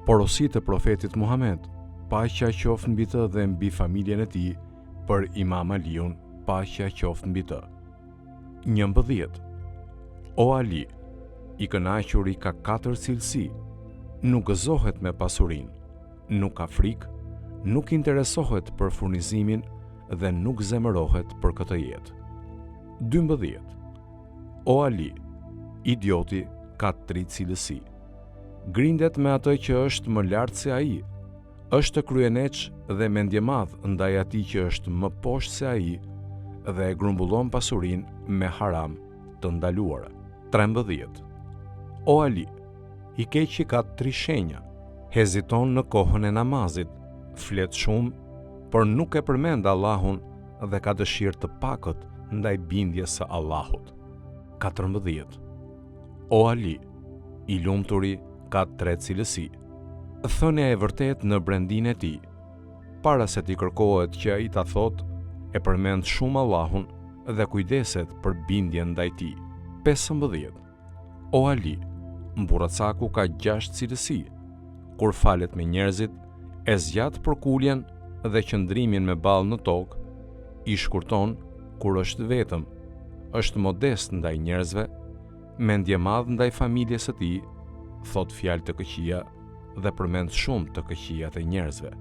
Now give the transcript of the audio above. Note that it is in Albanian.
Porosit e profetit Muhammed, paqja qoftë mbi të dhe mbi familjen e tij, për Imam Aliun, paqja qoftë mbi të. 11. O Ali, i kënaquri ka 4 cilësi: nuk gëzohet me pasurinë, nuk ka frikë, nuk interesohet për furnizimin dhe nuk zemërohet për këtë jetë. 12. O Ali, idioti ka 3 cilësi: grindet me atë që është më lartë se ai, është kryeneç dhe mendjemadh ndaj atij që është më poshtë se ai dhe e grumbullon pasurinë me haram të ndaluara. 13. O Ali, i keqi ka 3 shenja: heziton në kohën e namazit, flet shumë, por nuk e përmend Allahun dhe ka dëshirë të pakët ndaj bindjes së Allahut. 14. O Ali, i lumturi ka 3 cilësi: thënia e vërtet në brendin e tij, para se t'i kërkohet që ai ta thotë, e përmend shumë Allahun dhe kujdeset për bindjen ndaj tij. 15. O Ali, mburracaku ka 6 cilësi: kur falet me njerëzit, e zgjat përkuljen dhe qëndrimin me ballë në tokë, i shkurton kur është vetëm, është modest ndaj njerëzve, mendjemadh ndaj familjes së tij, thot fjalë të këqija dhe përmend shumë të këqijat e njerëzve.